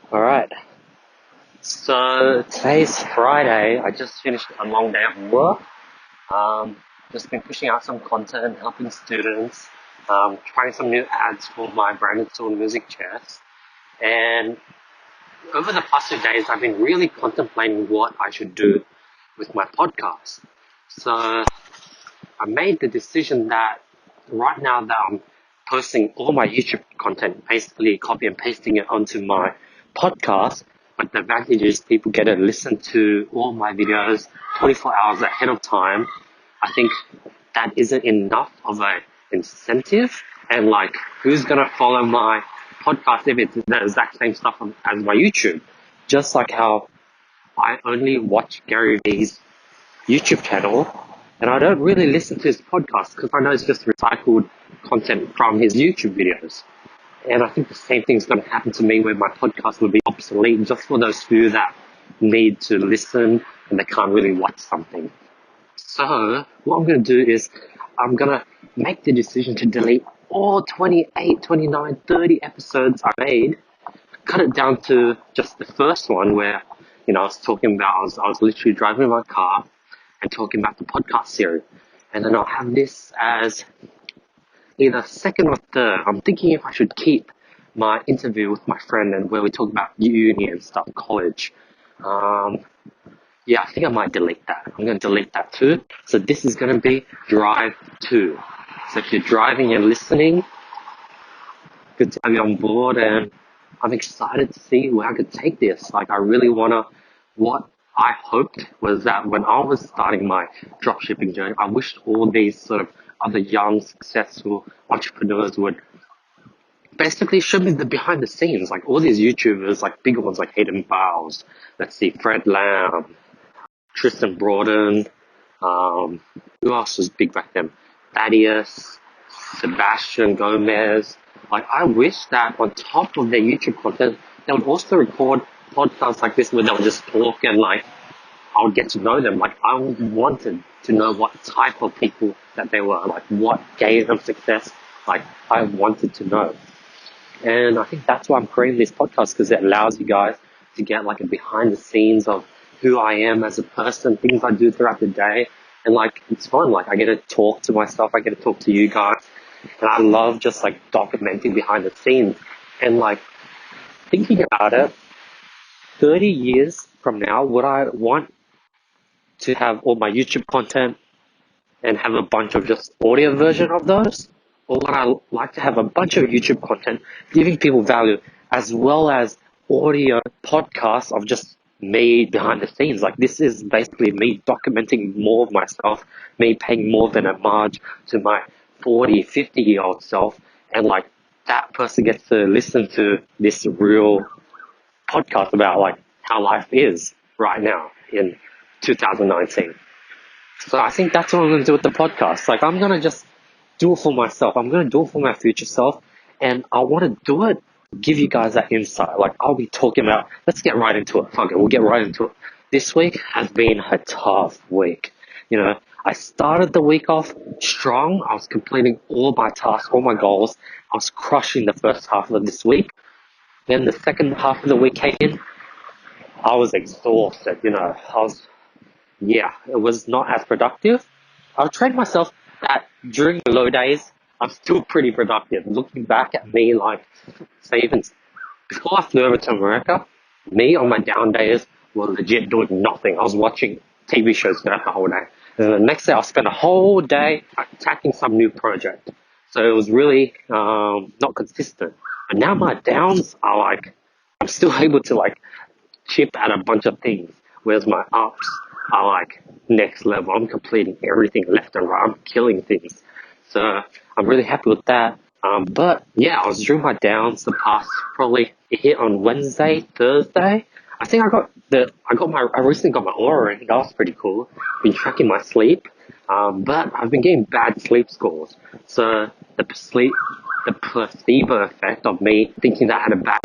All right. So today's Friday. I just finished a long day of work. Um, just been pushing out some content, helping students, trying some new ads for my branded tool music chairs. And over the past few days, I've been really contemplating what I should do with my podcast. So I made the decision that right now that I'm posting all my YouTube content, basically copy and pasting it onto my podcast, but the advantage is people get to listen to all my videos 24 hours ahead of time. I think that isn't enough of an incentive. And like, who's gonna follow my podcast if it's the exact same stuff as my YouTube? Just like how I only watch Gary Vee's YouTube channel, and I don't really listen to his podcast because I know it's just recycled content from his YouTube videos. And I think the same thing's going to happen to me where my podcast will be obsolete just for those few that need to listen and they can't really watch something. So what I'm going to do is I'm going to make the decision to delete all 28, 29, 30 episodes I made, cut it down to just the first one where, I was talking about, I was literally driving my car and talking about the podcast series. And then I'll have this as either second or third. I'm thinking if I should keep my interview with my friend and where we talk about uni and stuff, college. Yeah, I think I might delete that. I'm going to delete that too. So this is going to be Drive 2. So if you're driving and listening, good to have you on board, and I'm excited to see where I could take this. Like, I really want to, what I hoped was that when I was starting my dropshipping journey, I wished all these sort of other young, successful entrepreneurs would basically show me the behind the scenes, like all these YouTubers, like bigger ones like Hayden Bowles, let's see, Fred Lamb, Tristan Broughton, who else was big back then? Thaddeus, Sebastian Gomez. Like, I wish that on top of their YouTube content, they would also record podcasts like this where they would just talk and like, I would get to know them. Like, I wanted to know what type of people that they were, like what gave them success. Like, I wanted to know. And I think that's why I'm creating this podcast, because it allows you guys to get like a behind the scenes of who I am as a person, things I do throughout the day. And like, it's fun. Like, I get to talk to myself. I get to talk to you guys. And I love just like documenting behind the scenes. And like, thinking about it, 30 years from now, would I want to have all my YouTube content and have a bunch of just audio version of those? Or would I like to have a bunch of YouTube content giving people value as well as audio podcasts of just me behind the scenes? Like, this is basically me documenting more of myself, me paying more than a homage to my 40, 50-year-old self. And like, that person gets to listen to this real podcast about like how life is right now in 2019. So I think that's what I'm going to do with the podcast. Like, I'm going to just do it for myself. I'm going to do it for my future self. And I want to do it, give you guys that insight. Like, I'll be talking about, let's get right into it. Fuck it, we'll get right into it. This week has been a tough week. I started the week off strong. I was completing all my tasks, all my goals. I was crushing the first half of this week. Then the second half of the week came in. I was exhausted, it was not as productive. I'll train myself that during the low days, I'm still pretty productive. Looking back at me, like, say even before I flew over to America, me on my down days was legit doing nothing. I was watching TV shows throughout the whole day. And the next day, I'll spend a whole day attacking some new project. So it was really not consistent. And now my downs are like, I'm still able to like chip at a bunch of things, whereas my ups are like next level. I'm completing everything left and right. I'm killing things. So I'm really happy with that. But yeah, I was during my downs the past, probably it hit on Wednesday, Thursday. I think I recently got my aura ring. That was pretty cool. Been tracking my sleep. But I've been getting bad sleep scores. So the placebo effect of me thinking that I had a bad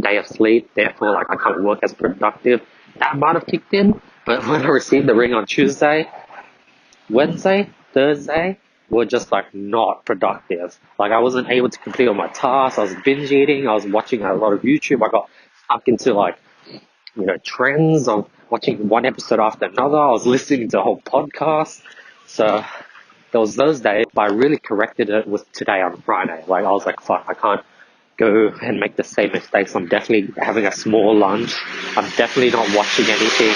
day of sleep, therefore like I can't work as productive, that might have kicked in. But when I received the ring on Tuesday, Wednesday, Thursday were just like not productive. Like, I wasn't able to complete all my tasks. I was binge eating. I was watching a lot of YouTube. I got stuck into like, trends of watching one episode after another. I was listening to a whole podcast. So there was those days, but I really corrected it with today on Friday. Like I was like, fuck, I can't go and make the same mistakes. I'm definitely having a small lunch. I'm definitely not watching anything.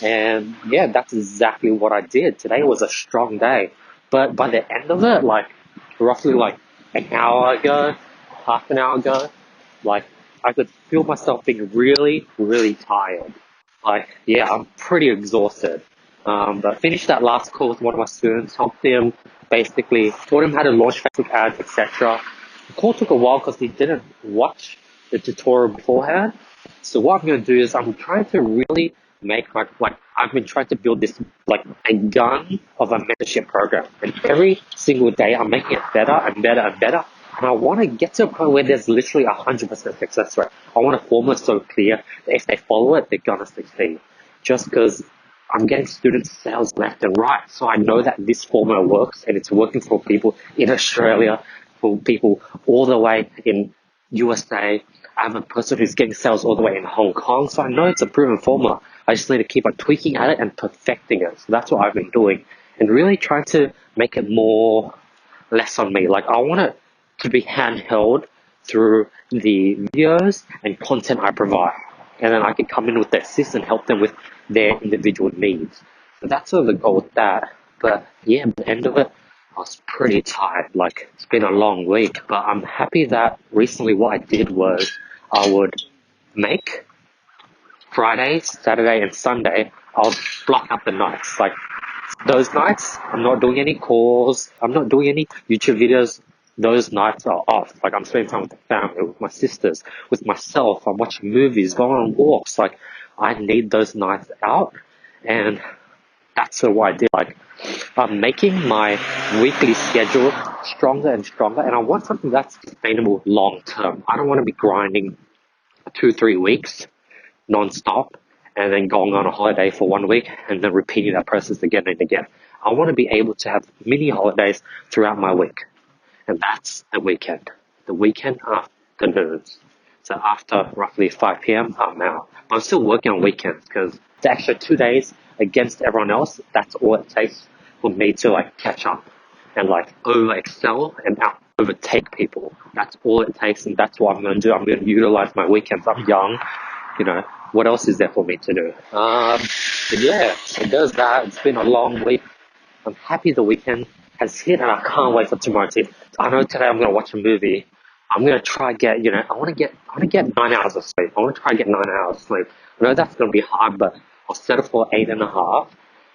And yeah, that's exactly what I did. Today was a strong day. But by the end of it, like roughly like an hour ago, half an hour ago, like I could feel myself being really, really tired. Like, yeah, I'm pretty exhausted. But I finished that last call with one of my students, helped him, basically taught him how to launch Facebook ads, etc. The call took a while because he didn't watch the tutorial beforehand. So what I'm going to do is I'm trying to really make I've been trying to build this like a gun of a mentorship program. And every single day I'm making it better and better and better. And I want to get to a point where there's literally 100% success rate. I want a formula so clear that if they follow it, they're going to succeed. Just because I'm getting students sales left and right. So I know that this formula works and it's working for people in Australia, for people all the way in USA. I have a person who's getting sales all the way in Hong Kong. So I know it's a proven formula. I just need to keep on tweaking at it and perfecting it. So that's what I've been doing and really trying to make it less on me. Like I want it to be handheld through the videos and content I provide. And then I can come in with the assist and help them with their individual needs. So that's sort of the goal with that. But yeah, at the end of it, I was pretty tired. Like it's been a long week, but I'm happy that recently what I did was I would make Friday, Saturday, and Sunday, I'll block up the nights. Like those nights, I'm not doing any calls. I'm not doing any YouTube videos. Those nights are off. Like I'm spending time with the family, with my sisters, with myself. I'm watching movies, going on walks. Like I need those nights out, and that's what I did. Like I'm making my weekly schedule stronger and stronger, and I want something that's sustainable long term. I don't want to be grinding 2-3 weeks non-stop and then going on a holiday for 1 week and then repeating that process again and again. I want to be able to have mini holidays throughout my week. And that's the weekend. The weekend afternoons. So after roughly 5 p.m., I'm out. But I'm still working on weekends because the extra 2 days against everyone else, that's all it takes for me to like catch up and like over excel and overtake people. That's all it takes, and that's what I'm going to do. I'm going to utilize my weekends. I'm young, what else is there for me to do? But yeah, so there's that. It's been a long week. I'm happy the weekend has hit and I can't wait for tomorrow too. I know today I'm going to watch a movie. I'm going to try get, I want to get 9 hours of sleep. I want to try get 9 hours of sleep. I know that's going to be hard, but I'll settle for 8.5.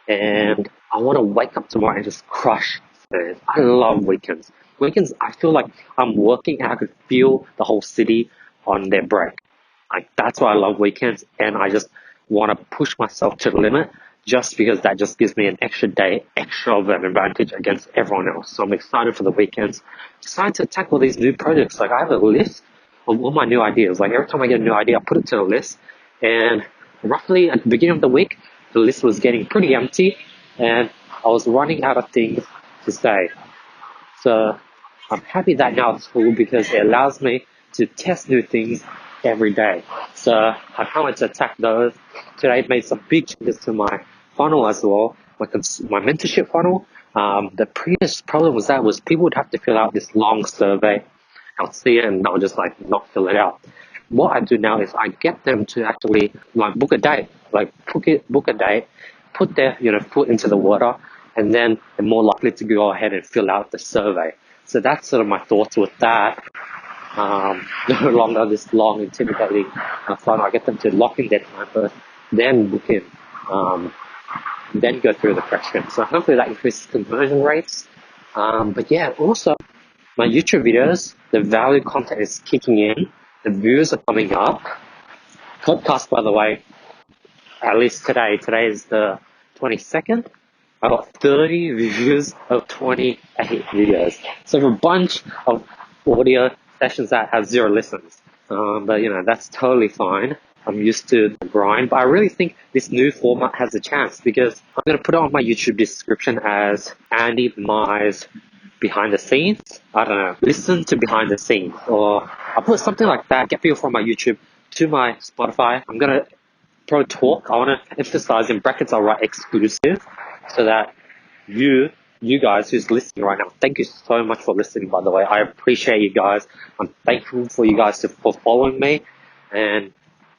And I want to wake up tomorrow and just crush Spurs. I love weekends. Weekends, I feel like I'm working and I could feel the whole city on their break. Like that's why I love weekends, and I just want to push myself to the limit just because that just gives me an extra day, extra of an advantage against everyone else. So I'm excited for the weekends. Excited to tackle these new projects. Like I have a list of all my new ideas. Like every time I get a new idea, I put it to the list, and roughly at the beginning of the week, the list was getting pretty empty, and I was running out of things to say. So I'm happy that now it's full because it allows me to test new things every day. So I can't wait to attack those. Today I made some big changes to my funnel as well, my mentorship funnel. The previous problem was people would have to fill out this long survey. I'll see it and they'll just like not fill it out. What I do now is I get them to actually like book a date, book a date, put their foot into the water, and then they're more likely to go ahead and fill out the survey. So that's sort of my thoughts with that. No longer this long, intimidating funnel. I get them to lock in their time first, then book in, then go through the questions. So hopefully that increases conversion rates. But yeah, also my YouTube videos, the value content is kicking in, the views are coming up. Podcast, by the way, at least today is the 22nd. I got 30 views of 28 videos. So for a bunch of audio sessions that have 0 listens. But that's totally fine. I'm used to the grind, but I really think this new format has a chance because I'm going to put it on my YouTube description as Andy Mize behind the scenes. I don't know, listen to behind the scenes, or I'll put something like that, get people from my YouTube to my Spotify. I'm gonna pro talk. I want to emphasize in brackets. I'll write exclusive, so that you guys who's listening right now, thank you so much for listening. By the way, I appreciate you guys. I'm thankful for you guys for following me, and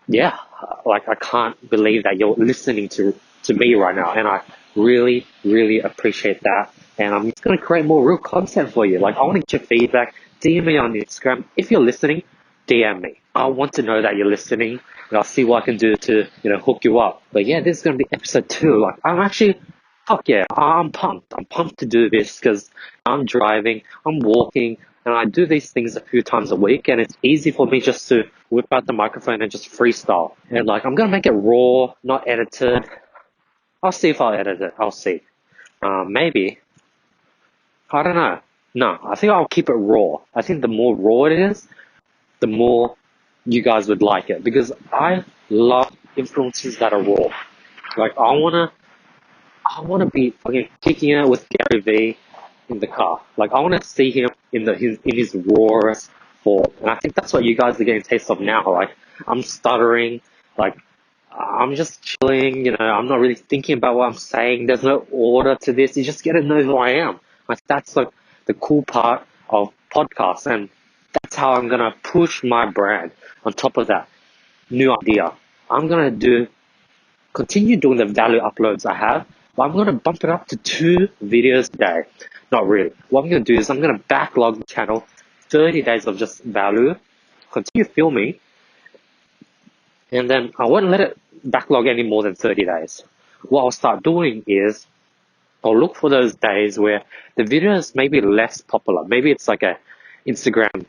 yeah, like I can't believe that you're listening to me right now, and I really, really appreciate that. And I'm just gonna create more real content for you. Like I want to get your feedback. DM me on Instagram if you're listening. DM me. I want to know that you're listening, and I'll see what I can do to hook you up. But yeah, this is gonna be episode 2. Like I'm actually, fuck yeah, I'm pumped. I'm pumped to do this because I'm driving, I'm walking, and I do these things a few times a week, and it's easy for me just to whip out the microphone and just freestyle. And like, I'm gonna make it raw, not edited. I'll see if I'll edit it. I'll see. Maybe. I don't know. No, I think I'll keep it raw. I think the more raw it is, the more you guys would like it. Because I love influencers that are raw. Like, I wanna be fucking kicking it with Gary Vee in the car. Like I want to see him in his rawest form, and I think that's what you guys are getting a taste of now. Like I'm stuttering, like I'm just chilling. I'm not really thinking about what I'm saying. There's no order to this. You just get to know who I am. Like that's like the cool part of podcasts, and that's how I'm gonna push my brand. On top of that, new idea. I'm gonna continue doing the value uploads I have, but I'm going to bump it up to 2 videos a day. Not really. What I'm going to do is I'm going to backlog the channel 30 days of just value, continue filming, and then I won't let it backlog any more than 30 days. What I'll start doing is I'll look for those days where the videos may be less popular. Maybe it's like a Instagram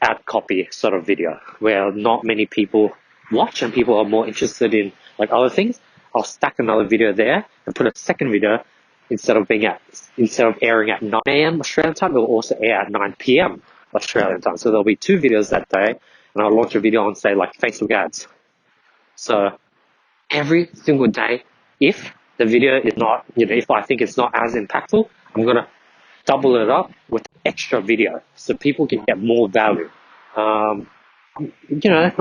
ad copy sort of video where not many people watch and people are more interested in like other things. I'll stack another video there and put a second video instead of airing at 9 a.m. Australian time, it will also air at 9 p.m. Australian time. So there'll be 2 videos that day, and I'll launch a video on say like Facebook ads. So every single day, if the video is not, if I think it's not as impactful, I'm gonna double it up with extra video so people can get more value. Not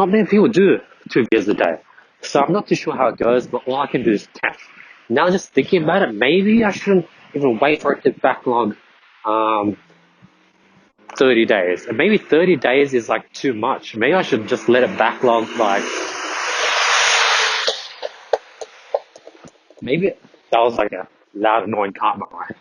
many people do 2 videos a day. So I'm not too sure how it goes, but all I can do is test. Now just thinking about it, maybe I shouldn't even wait for it to backlog 30 days. And maybe 30 days is like too much. Maybe I should just let it backlog like, maybe that was like a loud annoying car noise.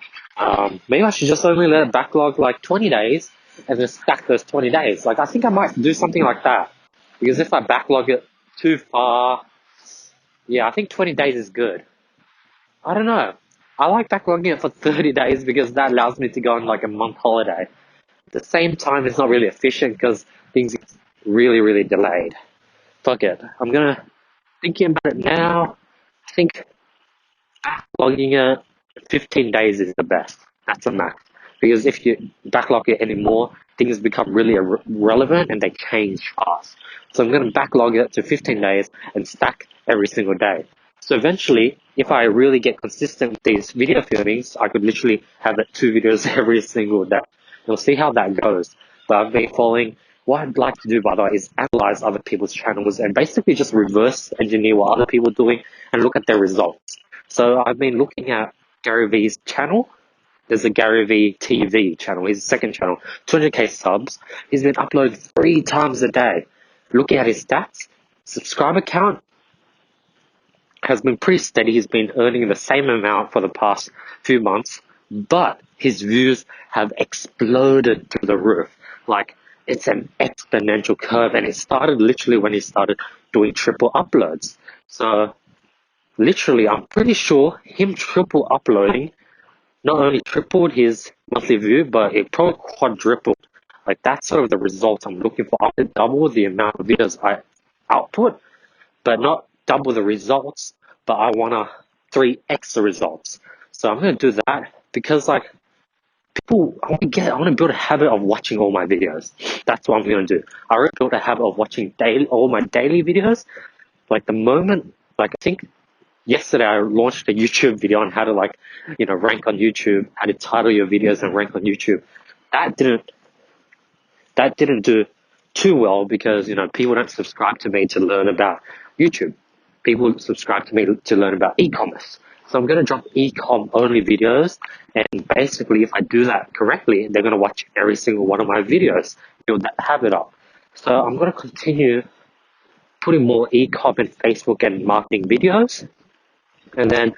Maybe I should just only let it backlog like 20 days and just stack those 20 days. Like I think I might do something like that. Because if I backlog it too far, yeah, I think 20 days is good. I don't know. I like backlogging it for 30 days because that allows me to go on like a month holiday. At the same time, it's not really efficient because things get really, really delayed. Fuck it. I'm thinking about it now. I think backlogging it 15 days is the best. That's a max. Because if you backlog it anymore, things become really irrelevant and they change fast. So I'm going to backlog it to 15 days and stack every single day. So eventually, if I really get consistent with these video filmings, I could literally have 2 videos every single day. We'll see how that goes. But I've been following, what I'd like to do, by the way, is analyze other people's channels and basically just reverse engineer what other people are doing and look at their results. So I've been looking at Gary Vee's channel. There's a Gary Vee TV channel, his second channel, 200k subs. He's been uploading 3 times a day. Looking at his stats, subscriber count has been pretty steady. He's been earning the same amount for the past few months, but his views have exploded through the roof. Like, it's an exponential curve, and it started literally when he started doing triple uploads. So, literally, I'm pretty sure him triple uploading not only tripled his monthly view, but it probably quadrupled. Like, that's sort of the result I'm looking for. I want to double the amount of videos I output, but not double the results, but I want to 3x the results. So I'm going to do that because, like, I want to build a habit of watching all my videos. That's what I'm going to do. I already built a habit of watching all my daily videos. Like, the moment, like, I think yesterday I launched a YouTube video on how to rank on YouTube, how to title your videos and rank on YouTube. That didn't do too well because, people don't subscribe to me to learn about YouTube. People subscribe to me to learn about e-commerce. So I'm going to drop e-com only videos, and basically if I do that correctly, they're going to watch every single one of my videos, build that habit up. So I'm going to continue putting more e-com and Facebook and marketing videos, and then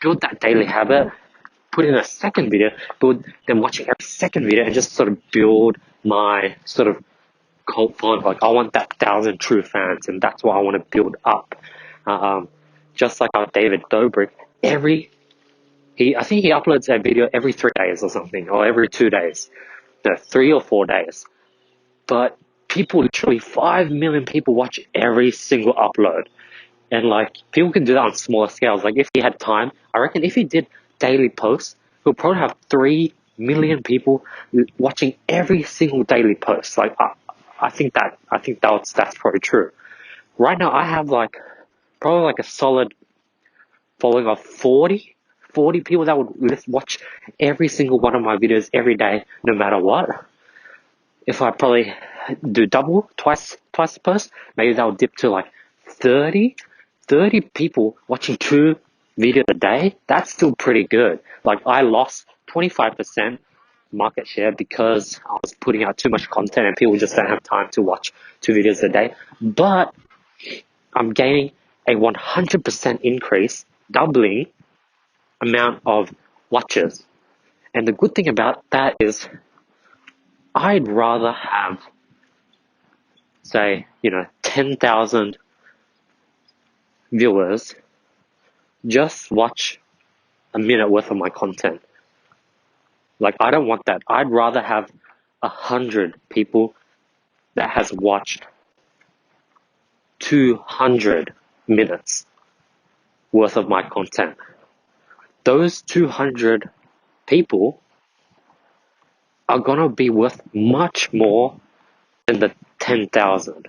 build that daily habit, put in a second video, build them watching every second video, and just sort of build my sort of cult following. Like, I want that 1,000 true fans, and that's what I want to build up. Just like our David Dobrik, I think he uploads a video every 3 days or something, or every 2 days, no, 3 or 4 days. But literally 5 million people watch every single upload. And like, people can do that on smaller scales. Like, if he had time, I reckon if he did daily posts, he'll probably have 3 million people watching every single daily post. Like, I think that's probably true. Right now, I have probably like a solid following of 40 people that would watch every single one of my videos every day, no matter what. If I probably do twice the post, maybe that would dip to like 30 people watching 2 videos a day. That's still pretty good. Like, I lost 25% market share because I was putting out too much content and people just don't have time to watch 2 videos a day. But I'm gaining a 100% increase, doubling amount of watches. And the good thing about that is I'd rather have, say, 10,000 viewers just watch a minute worth of my content. Like, I don't want that. I'd rather have 100 people that has watched 200 minutes worth of my content. Those 200 people are gonna be worth much more than the 10,000,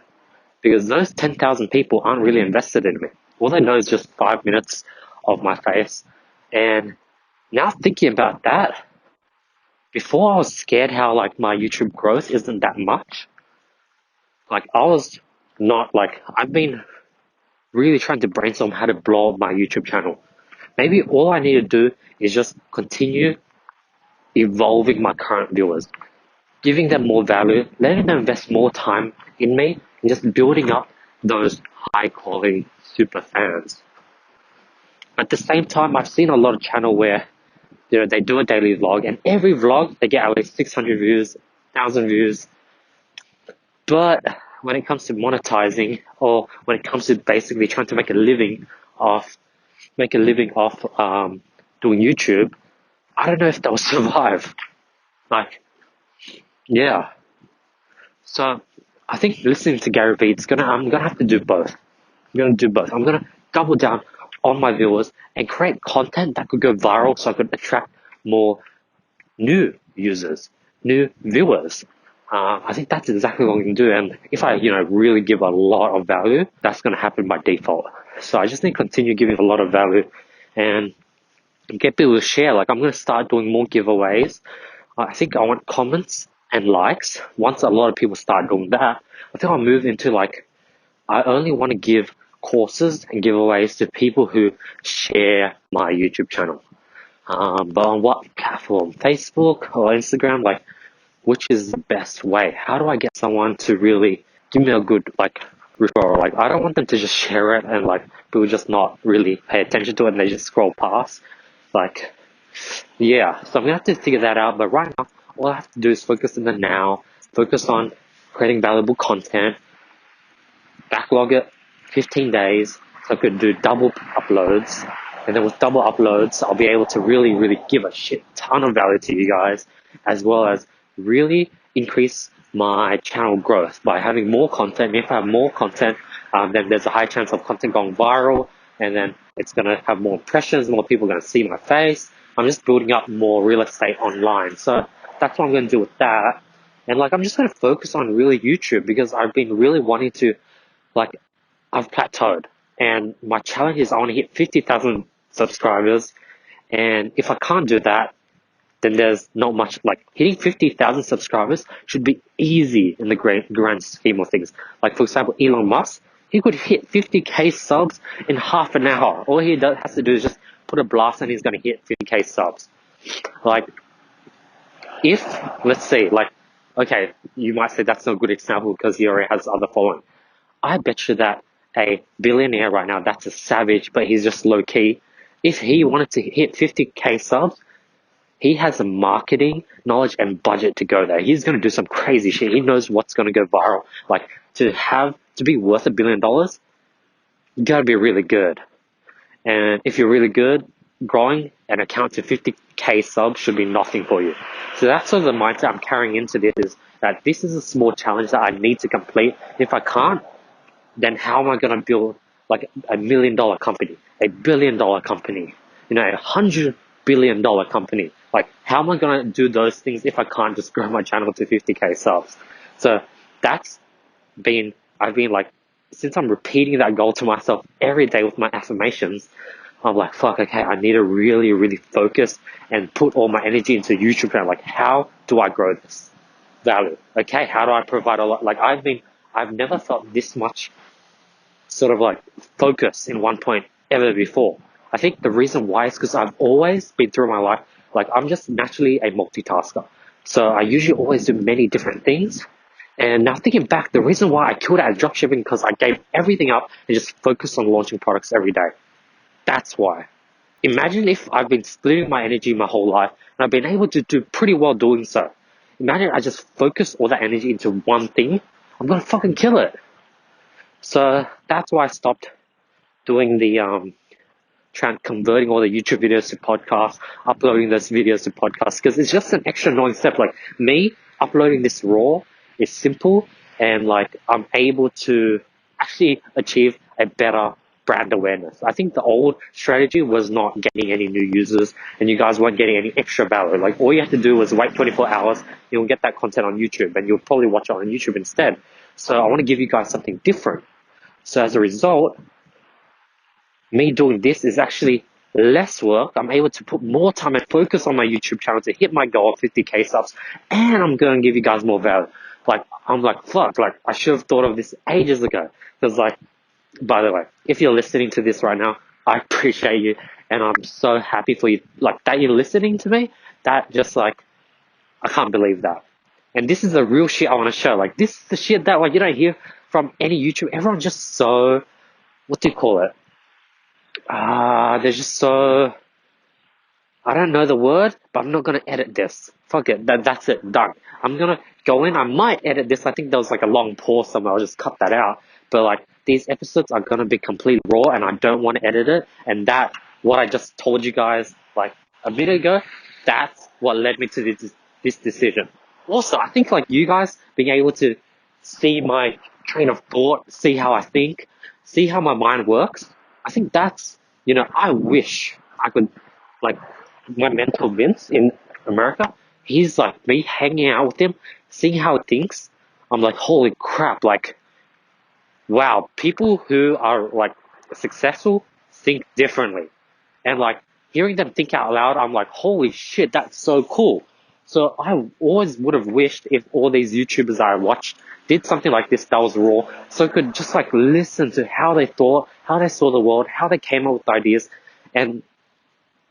because those 10,000 people aren't really invested in me. All they know is just 5 minutes of my face. And now thinking about that, before I was scared how like my YouTube growth isn't that much. Like, I was not like, I've been really trying to brainstorm how to blow up my YouTube channel. Maybe all I need to do is just continue evolving my current viewers, giving them more value, letting them invest more time in me, and just building up those high quality super fans. At the same time, I've seen a lot of channel where they do a daily vlog, and every vlog they get at least 600 views, 1,000 views. But when it comes to monetizing, or when it comes to basically trying to make a living off doing YouTube, I don't know if they'll survive. Like, yeah. So I think listening to Gary Vee, I'm gonna have to do both. I'm gonna double down on my viewers and create content that could go viral, so I could attract more new users, new viewers. I think that's exactly what we can do. And if I, really give a lot of value, that's going to happen by default. So I just need to continue giving a lot of value and get people to share. Like, I'm going to start doing more giveaways. I think I want comments and likes. Once a lot of people start doing that, I think I'll move into I only want to give courses and giveaways to people who share my YouTube channel. But on what platform? Facebook or Instagram? Which is the best way? How do I get someone to really give me a good referral? I don't want them to just share it and people just not really pay attention to it and they just scroll past. Yeah. So I'm gonna have to figure that out. But right now, all I have to do is focus in the now, focus on creating valuable content, backlog it 15 days so I could do double uploads. And then with double uploads, I'll be able to really, really give a shit ton of value to you guys, as well as really increase my channel growth by having more content. If I have more content, then there's a high chance of content going viral, and then it's going to have more impressions, more people are going to see my face. I'm just building up more real estate online. So that's what I'm going to do with that. And I'm just going to focus on really YouTube, because I've been really wanting to, I've plateaued. And my challenge is I want to hit 50,000 subscribers. And if I can't do that, then there's not much. Like hitting 50,000 subscribers should be easy in the grand scheme of things. Like for example, Elon Musk, he could hit 50k subs in half an hour. All he has to do is just put a blast and he's going to hit 50k subs. Like if, let's say, like, okay, you might say that's not a good example because he already has other following. I bet you that a billionaire right now, that's a savage, but he's just low key. If he wanted to hit 50k subs, he has the marketing knowledge and budget to go there. He's going to do some crazy shit. He knows what's going to go viral. Like to be worth $1 billion, you got to be really good. And if you're really good, growing an account to 50k subs should be nothing for you. So that's sort of the mindset I'm carrying into this, is that this is a small challenge that I need to complete. If I can't, then how am I going to build like $1 million company, $1 billion company, $100 billion company? Like, how am I going to do those things if I can't just grow my channel to 50k subs? So I've been like, since I'm repeating that goal to myself every day with my affirmations, I'm like, fuck, okay, I need to really, really focus and put all my energy into YouTube channel. Like, how do I grow this value? Okay, how do I provide a lot? Like, I've never felt this much sort of like focus in one point ever before. I think the reason why is because I've always been through my life, like I'm just naturally a multitasker. So I usually always do many different things. And now thinking back, the reason why I killed out dropshipping because I gave everything up and just focused on launching products every day. That's why. Imagine if I've been splitting my energy my whole life and I've been able to do pretty well doing so. Imagine I just focus all that energy into one thing. I'm gonna fucking kill it. So that's why I stopped doing the converting all the YouTube videos to podcasts, uploading those videos to podcasts, because it's just an extra annoying step. Like me uploading this raw is simple, and like I'm able to actually achieve a better brand awareness. I think the old strategy was not getting any new users and you guys weren't getting any extra value. Like all you have to do was wait 24 hours, you'll get that content on YouTube and you'll probably watch it on YouTube instead. So I want to give you guys something different. So as a result, me doing this is actually less work. I'm able to put more time and focus on my YouTube channel to hit my goal of 50k subs, and I'm going to give you guys more value. Like, I'm like, fuck, like, I should have thought of this ages ago. Because, like, by the way, if you're listening to this right now, I appreciate you, and I'm so happy for you. Like, that you're listening to me, that just, like, I can't believe that. And this is the real shit I want to show. Like, this is the shit that, like, you don't hear from any YouTube. Everyone's just so, what do you call it? They're just so, I don't know the word, but I'm not going to edit this. Fuck it. That's it. Done. I'm going to go in. I might edit this. I think there was like a long pause somewhere. I'll just cut that out. But like these episodes are going to be completely raw and I don't want to edit it. And that, what I just told you guys like a minute ago, that's what led me to this decision. Also, I think like you guys being able to see my train of thought, see how I think, see how my mind works. I think that's, I wish I could, like, my mentor Vince in America, he's like me hanging out with him, seeing how he thinks. I'm like, holy crap, like, wow, people who are like successful think differently. And like hearing them think out loud, I'm like, holy shit, that's so cool. So I always would have wished if all these YouTubers I watched did something like this that was raw, so I could just like listen to how they thought, how they saw the world, how they came up with ideas. And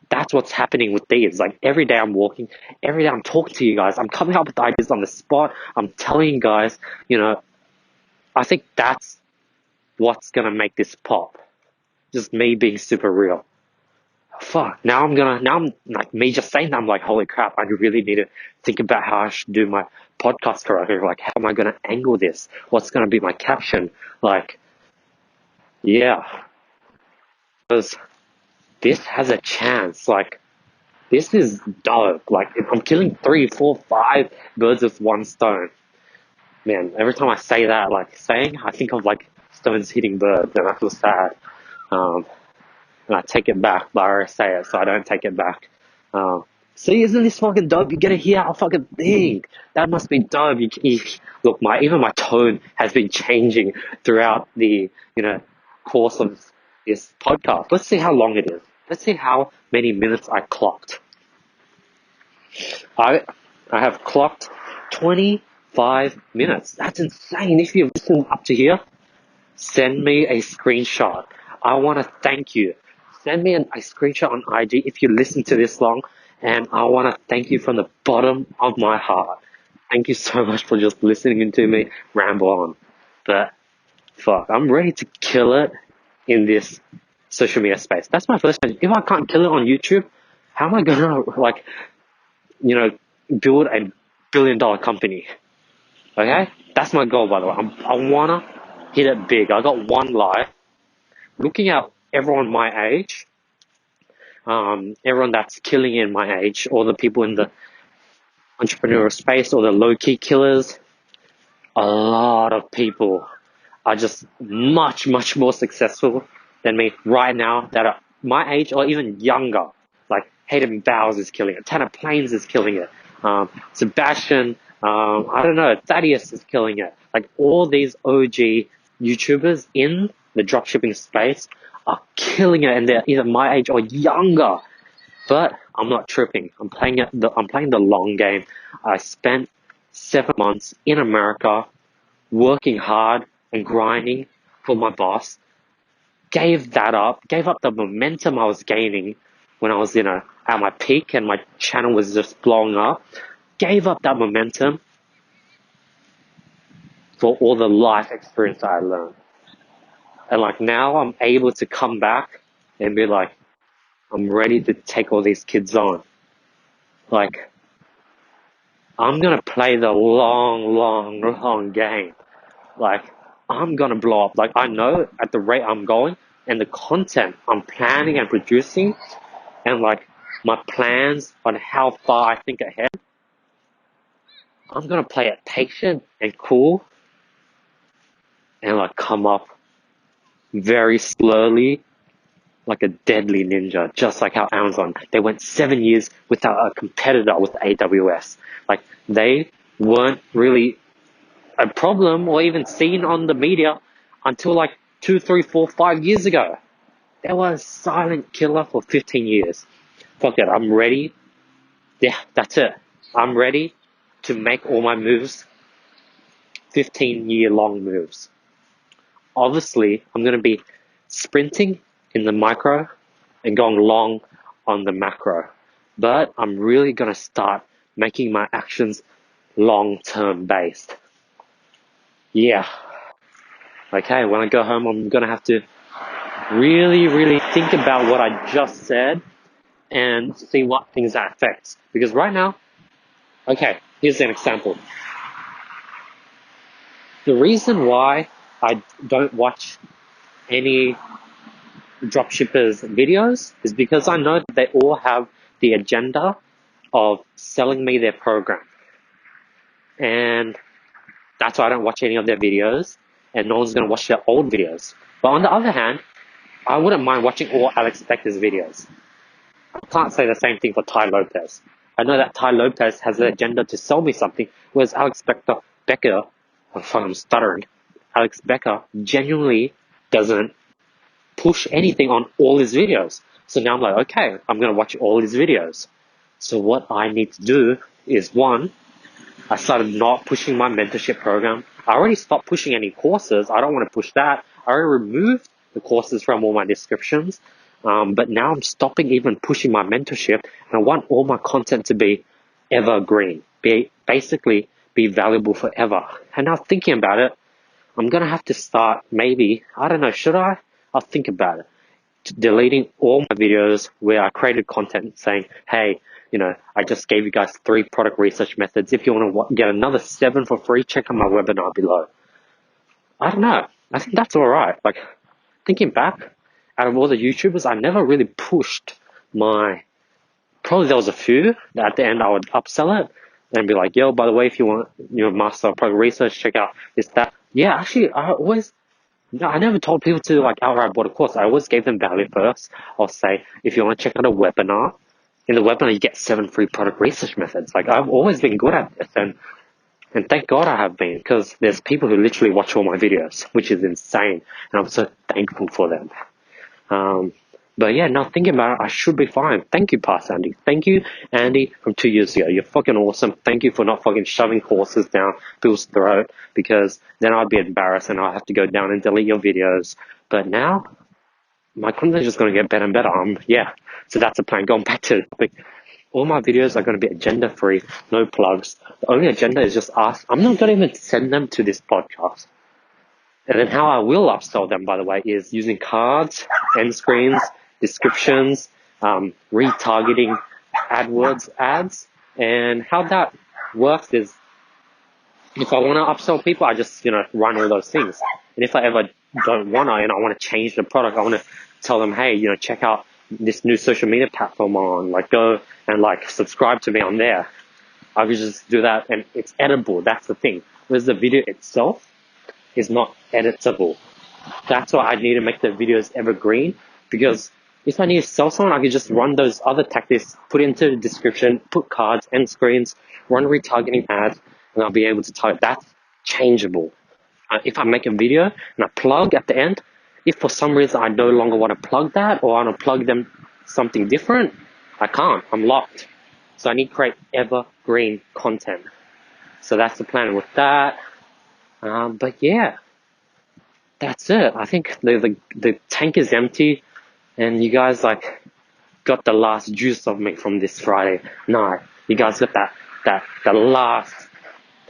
that's what's happening with these. Like every day I'm walking, every day I'm talking to you guys, I'm coming up with ideas on the spot, I'm telling you guys, I think that's what's gonna make this pop. Just me being super real. Fuck, now I'm like me just saying that, I'm like, holy crap, I really need to think about how I should do my podcast correctly. Like, how am I gonna angle this? What's gonna be my caption? Like, yeah. Because this has a chance. Like, this is dope. Like, I'm killing 3, 4, 5 birds with one stone. Man, every time I say that, I think of like stones hitting birds and I feel sad. And I take it back, but I already say it, so I don't take it back. See, isn't this fucking dope? You get to hear how fucking think. That must be dope. Look, even my tone has been changing throughout the, course of this podcast. Let's see how long it is. Let's see how many minutes I clocked. I have clocked 25 minutes. That's insane. If you've listened up to here, send me a screenshot. I want to thank you. Send me a screenshot on IG if you listen to this long, and I want to thank you from the bottom of my heart. Thank you so much for just listening to me ramble on. But fuck, I'm ready to kill it in this social media space. That's my first question. If I can't kill it on YouTube, how am I gonna build a billion-dollar company? Okay, that's my goal, by the way. I wanna hit it big. I got one life. Looking at everyone my age, everyone that's killing in my age, or the people in the entrepreneurial space, or the low-key killers, a lot of people are just much, much more successful than me right now that are my age or even younger. Like Hayden Bowers is killing it. Tanner Plains is killing it. Sebastian, I don't know, Thaddeus is killing it. Like all these OG YouTubers in the dropshipping space are killing it, and they're either my age or younger. But I'm not tripping. I'm playing the long game. I spent 7 months in America working hard and grinding for my boss. Gave up the momentum I was gaining when I was, at my peak and my channel was just blowing up. Gave up that momentum for all the life experience I learned. And like now I'm able to come back and be like, I'm ready to take all these kids on. Like, I'm gonna play the long game. Like, I'm gonna blow up. Like, I know at the rate I'm going and the content I'm planning and producing and like my plans on how far I think ahead, I'm gonna play it patient and cool and like come up very slowly like a deadly ninja, just like how Amazon, they went 7 years without a competitor with AWS. Like, they weren't really a problem or even seen on the media until like 2, 3, 4, 5 years ago. They were a silent killer for 15 years. Fuck it, I'm ready. Yeah, that's it. I'm ready to make all my moves, 15-year long moves. Obviously, I'm going to be sprinting in the micro and going long on the macro. But I'm really going to start making my actions long-term based. Yeah. Okay, when I go home, I'm going to have to really think about what I just said and see what things that affects. Because right now, okay, here's an example. The reason why I don't watch any dropshippers videos is because I know that they all have the agenda of selling me their program. And that's why I don't watch any of their videos, and no one's going to watch their old videos. But on the other hand, I wouldn't mind watching all Alex Becker's videos. I can't say the same thing for Ty Lopez. I know that Ty Lopez has an agenda to sell me something, whereas I'm stuttering. Alex Becker genuinely doesn't push anything on all his videos. So now I'm like, okay, I'm going to watch all his videos. So what I need to do is, one, I started not pushing my mentorship program. I already stopped pushing any courses. I don't want to push that. I already removed the courses from all my descriptions. But now I'm stopping even pushing my mentorship, and I want all my content to be evergreen, basically be valuable forever. And now thinking about it, I'm going to have to start maybe, I don't know, should I? I'll think about it. Deleting all my videos where I created content saying, hey, I just gave you guys 3 product research methods. If you want to get another 7 for free, check out my webinar below. I don't know. I think that's all right. Like, thinking back, out of all the YouTubers, I never really pushed probably there was a few that at the end I would upsell it and be like, yo, by the way, if you want master product research, check out this, that. Yeah, actually, I never told people to like outright buy a course. I always gave them value first. I'll say, if you want to check out a webinar, in the webinar you get 7 free product research methods. Like, I've always been good at this, and thank God I have been, because there's people who literally watch all my videos, which is insane, and I'm so thankful for them. But yeah, now thinking about it, I should be fine. Thank you, Past Andy. Thank you, Andy, from 2 years ago. You're fucking awesome. Thank you for not fucking shoving courses down people's throat, because then I'd be embarrassed and I'd have to go down and delete your videos. But now, my content is just going to get better and better. Yeah, so that's the plan. Going back to the topic, all my videos are going to be agenda free, no plugs. The only agenda is just us. I'm not going to even send them to this podcast. And then how I will upsell them, by the way, is using cards, end screens, descriptions, retargeting AdWords ads. And how that works is, if I want to upsell people, I just, run all those things. And if I ever don't want to, and I want to change the product, I want to tell them, hey, check out this new social media platform on, go and subscribe to me on there. I could just do that, and it's editable. That's the thing. Whereas the video itself is not editable. That's why I need to make the videos evergreen, because if I need to sell someone, I can just run those other tactics, put into the description, put cards, end screens, run retargeting ads, and I'll be able to type. That's changeable. If I make a video and I plug at the end, if for some reason I no longer want to plug that, or I want to plug them something different, I can't. I'm locked. So I need to create evergreen content. So that's the plan with that. But yeah, that's it. I think the tank is empty, and you guys got the last juice of me from this Friday night. You guys got that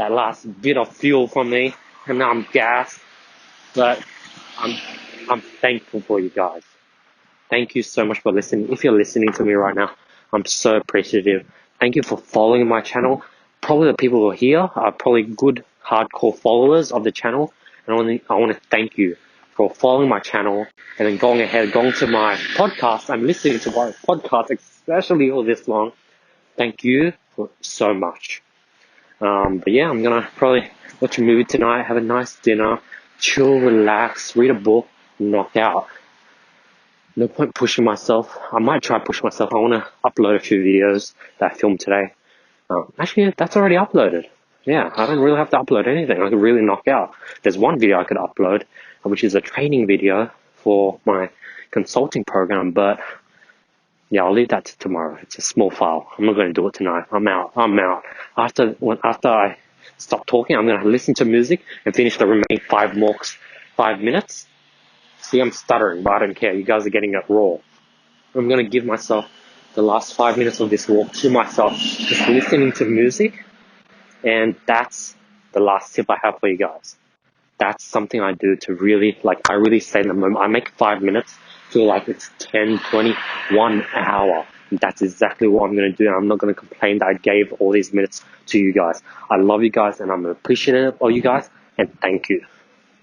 last bit of fuel from me, and now I'm gassed. But I'm thankful for you guys. Thank you so much for listening. If you're listening to me right now, I'm so appreciative. Thank you for following my channel. Probably the people who are here are probably good, hardcore followers of the channel. And I want to thank you for following my channel and then going to my podcast. I'm listening to my podcast, especially all this long. Thank you for so much. But yeah, I'm going to probably watch a movie tonight, have a nice dinner, chill, relax, read a book, knock out. No point pushing myself. I might try push myself. I want to upload a few videos that I filmed today. Actually, that's already uploaded. Yeah, I don't really have to upload anything. I could really knock out. There's one video I could upload, which is a training video for my consulting program. But yeah, I'll leave that to tomorrow. It's a small file. I'm not going to do it tonight. I'm out. After I stop talking, I'm going to listen to music and finish the remaining 5 minutes. See, I'm stuttering, but I don't care. You guys are getting it raw. I'm going to give myself the last 5 minutes of this walk to myself, just listening to music. And that's the last tip I have for you guys. That's something I do to really, I really stay in the moment. I make 5 minutes feel like it's 10, 20, 1 hour. And that's exactly what I'm going to do. I'm not going to complain that I gave all these minutes to you guys. I love you guys, and I'm appreciative of you guys. And thank you.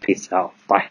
Peace out. Bye.